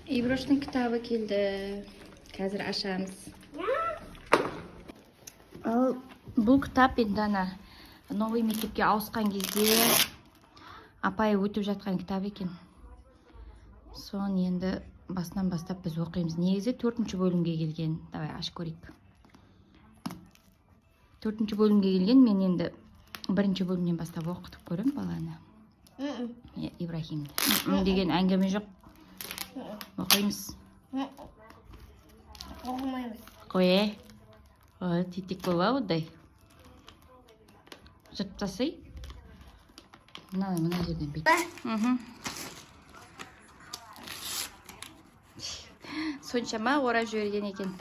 Ibroshning kitobi keldi. Hozir ashamiz. Al, bu kitob endi ana новый maktabga ауысқан кезде апай өтіп жатқан кітап екен. Соны енді басынан бастап біз оқимыз. Негізі 4-ші бөлімге келген. Давай ашып көрейік. 4-ші бөлімге келген. Мен енді 1-ші бөлімнен бастап оқытып көрем баланы. Ибрахимді. Деген әңгіме жоқ. Оқимыз. Оқымаймыз. Қой. Титик бола одай. Жыртып тастай. Мына жерден бет. Соншама орап жіберген екен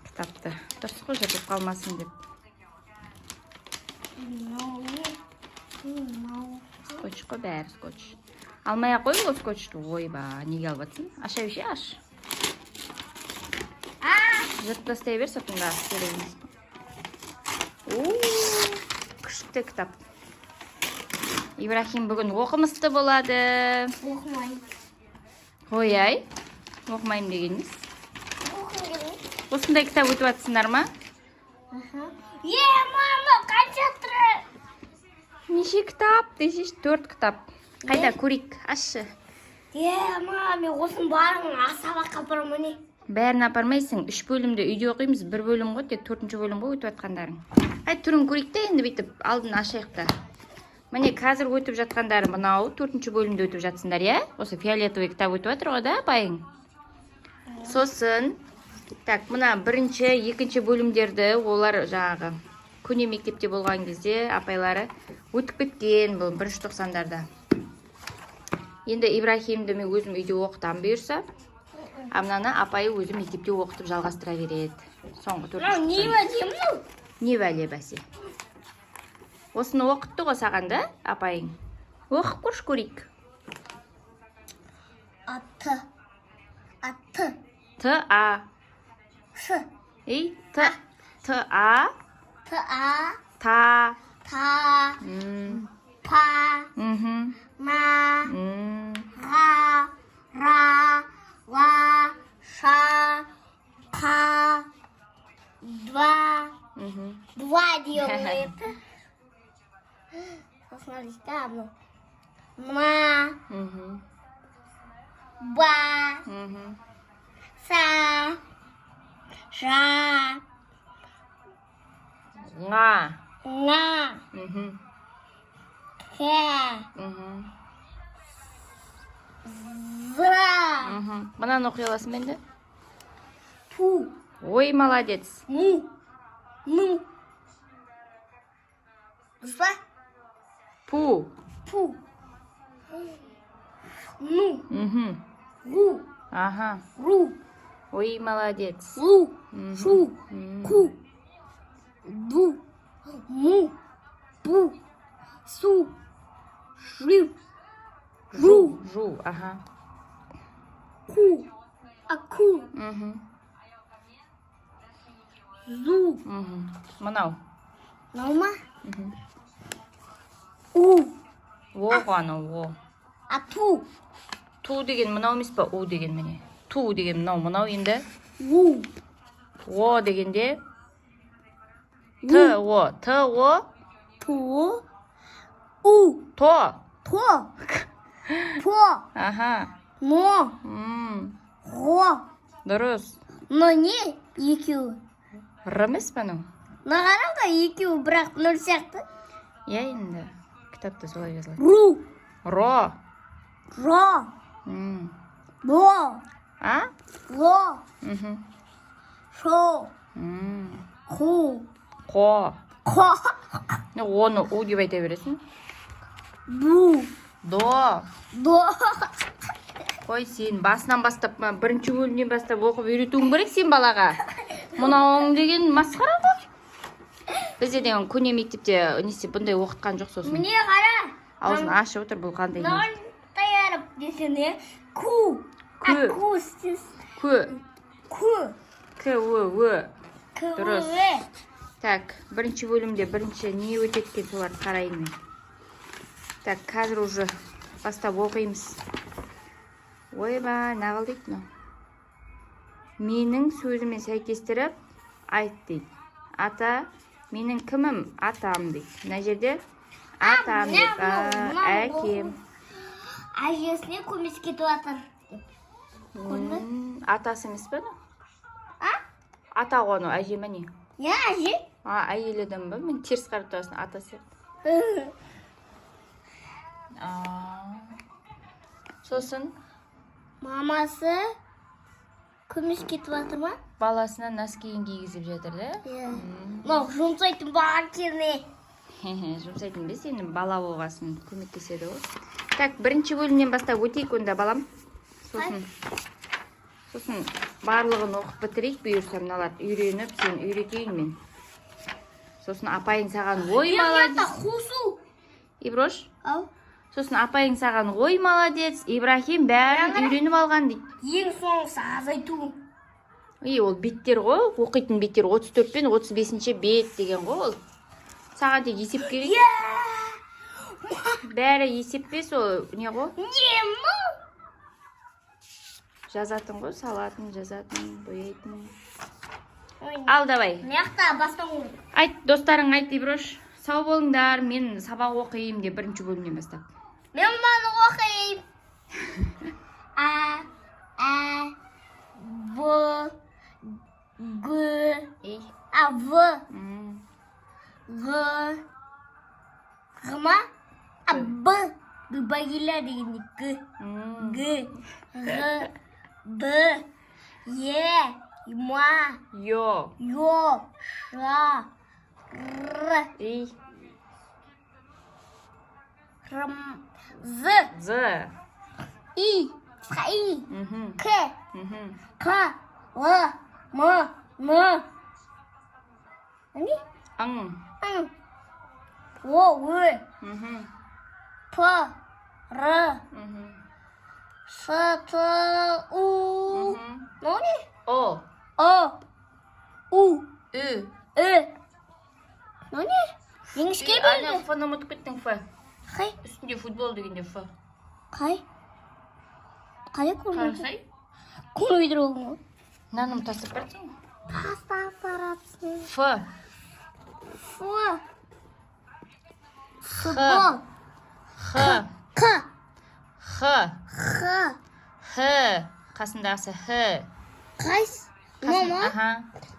кітапты. Дұрыс қой, жыртып қалмасын деп. Скотч қой, бәрі скотч. Алмай ақ қой ол скотчты. Ойба, неге алып жатсың? Аша беше, аш. Жыртып тастай бер, сыртында керегіміз. Күшті кітап. Ибрахим бүгін оқымысты болады. Оқымайым. Қой-ай. Оқымайым дегеніңіз. Осындай кітап өтіп жатсыңдар ма? Мама, қанша тұры? Неше кітап? Десеш 4 кітап. Қайда көрейік, ашшы. Мама, мен осының барын сабаққа апарамын не? Бәрін апармайсың. 3 бөлімді үйде оқимыз. 1 бөлім ғой, тек 4-ші бөлім ғой өтіп жатқандарың. Ай, түрін көрейік те енді бүйтіп алдын ашайық та. Міне қазір өтіп жатқандары мынау 4-ші бөлімде өтіп жатсыңдар, иә? Осы фиолетовый кітап өтіп жатыр ғой да, апайың? Сосын, так, мына 1-ші, 2-ші бөлімдерді олар жаңағы көне мектепте болған кезде апайлары өтіп кеткен бұл 190-дарда. Енді Ибрахимді мен өзім үйде оқытам бұйырса, мынаны апайы өзі мектепте оқытып жалғастыра береді. Соңғы 4-ші. Не бәлем? Не бәле бәсе. Осыны оқытты ғой саған да, апайың? Оқып көрші көрейік. Аты. Т-А. Ш. Ей, Т-А. Та. Та. Та. Па. Ма. Ға. Ра. Ла. Ша. Қа. Два. Два делает. Посмотрите, там. Ма. Ба. Са. Ша. Ңа. Ңа. Хе. Зра. Мынаны оқи аласың ба енді? Ту. Ой, молодец. Му. Ну. Зла. Пу. Пу. Ну. Ру. Ага. Ру. Ой, молодец. Лу. Шу. Ку. Ду. Му. Пу. Су. Шу. Жу. Жу, ага. Ку. Аку. Зу. Мынау. Наума? У. О ғана, о. Ату. Ту деген мынау емес па? У деген міне. Ту деген мынау енді. У. О дегенде. Т-о. Т-о. Ту. У. То. То. По. Ага. Мо. Ғо. Дұрыс. Но не екеуі. Р емес па мынау? Маған да екеуі бірақ нөл сияқты. Иә енді. Кітапта солай жазылады. Ру. Ро. Ро. Бо. А? Ло. Шо. Ху. Қо. Қо. Оны у деп айта бересің. Бу. До. До. Қой сен басынан бастап, 1-ші бөлімнен бастап оқып үйретуің керек сен балаға. Мынауың деген масқара ғой. Бізде деген көне мектепте несе бұндай оқытқан жоқ сосын. Міне қара. Аузын ашып отыр бұл қандай не? Нон таярып десене. Ку. Ку. Кө. Ку. К-о-о. Ку. Дұрыс. Так, 1-ші бөлімде 1-ші не өтеді екен соларды қарайын мен. Так, қазір уже бастап оқимыз. ойбай нағыл дейді мынау. Менің сөзіме сәйкестіріп айт дейді. Ата, менің кімім? Атам дейді. Мына жерде атам дейді. Әкем. Әжесіне көмес кетіп жатыр. Атасы емес пе? Ата ғой анау, әже ме не? Я, әже. Әйел адам ба? Мен теріс қарап тұрасың, ата сияқты. Сосын Мамасы көмес кетіп жатыр ма? баласына носкиін кигізіп жатыр, да? Мынау жұмсайтын бар керне. Жұмсайтын бе сені бала болғасын көмектеседі ғой. Так, бірінші бөлімнен бастап өтейік онда балам. Сосын барлығын оқып бітірейік бұйырса мыналарды үйреніп, сен үйретейін мен. Сосын апайың саған ой молодец. Қосу. Иброш? Ау. Сосын апайың саған ой молодец, Ибрахим бәрін үйреніп алған дейді. Ең соңғысы азайту. Ол беттер ғой, оқитын беттер 34 пен 35-ші бет деген ғой ол. Саған тек есеп керек. Бәрі есеп пе сол не ғой? Нема? Жазатын ғой, салатын, жазатын, бояйтын. Ал давай. Мияқта бастан ғой. Айт, достарың айт, Иброш. Сау болыңдар, мен сабақ оқиым деп бірінші бөлімнен бастап. Мен мынаны оқиым. В, Г, В, Г, Ғыма, Б, Гбагила дегенде Г, Г, Б, Е, Ма, Йо, Ша, Р, З, И, К, К, Л, М, Ың, О, П, Р, С, Т, У, О, У, Ү. Жіңішке Ана, бөлді. Ф-ны ұмытып кеттің, Ф. Қай? Үстінде футбол дегенде Ф. Қай көрмейді? Қарасай? Көрмейді оғын. Наным тастап барсың ғой? Тастап барапсың. Ф. Футбол. Х. К. Х. Х. Х. Қасындағысы Х. Қайсы? Мама?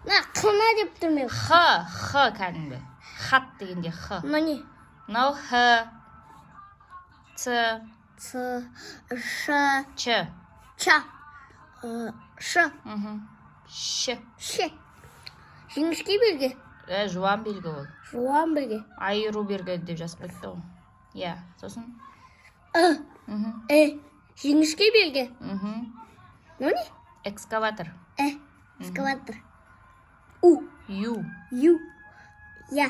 На, қына деп тұрмын. Х. Х кәдімгі. Хат дегенде Х. Міне. Мынау Х. Ц. Ц. Ш. Ч. Ч. Ш. Ш. Ш. Жіңішке белгі. Жуан белгі ол. Жуан белгі. Айыру белгі деп жазып кетті ғой. Иә, сосын? Жіңішке белгі. Міне? Экскаватор. Экскаватор. У. Ю. Ю. Я.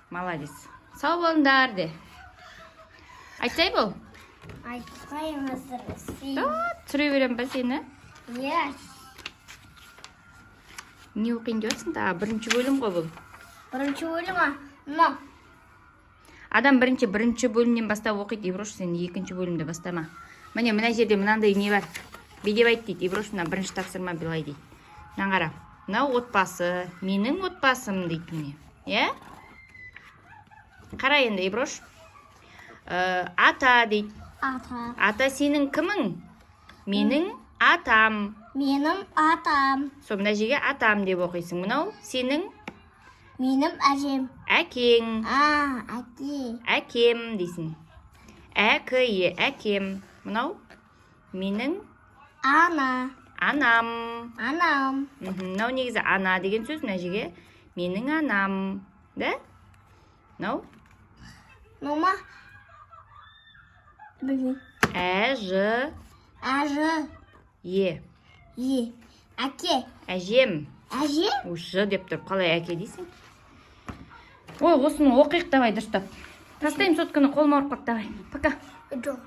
Молодец. Сау болыңдар де. Айтсай бұл? Айтпаймыздар. Түсіре берем ба сені? Иә. Не оқиын дейсің? Бірінші бөлім ғой бұл. Бірінші бөлім ма? Адам бірінші бөлімнен бастап оқиды, Иброш, сен екінші бөлімді бастама. Міне, мына жерде мынандай не бар. Бедеп айт дейді, Иброш, мына бірінші тапсырма былай дейді. Мына қара. Мынау отбасы, менің отбасым дейді міне. Е? Қара енді, Иброш. Ата дейді. Ата сенің кімің? Менің атам. Менің атам. Сол мына жерге атам деп оқисың. Мынау сенің? Менің әжем. Әкең. Әке. Әкем дейсің. Әке, әкем. Мынау? Менің? Ана. Анам. Анам. Мынау негізі ана деген сөз мына жерге. Менің анам. Да? Мынау? Мама. Білмеймін. Әжі. Әжі. Е. Әке. Әжем. Әже? Ұшы деп тұрып, қалай әке дейсің? Ой, осыны оқиық давай дұрыстап. Тастайым сотканы қолыма ұрып қат давай. Пока. Жоқ.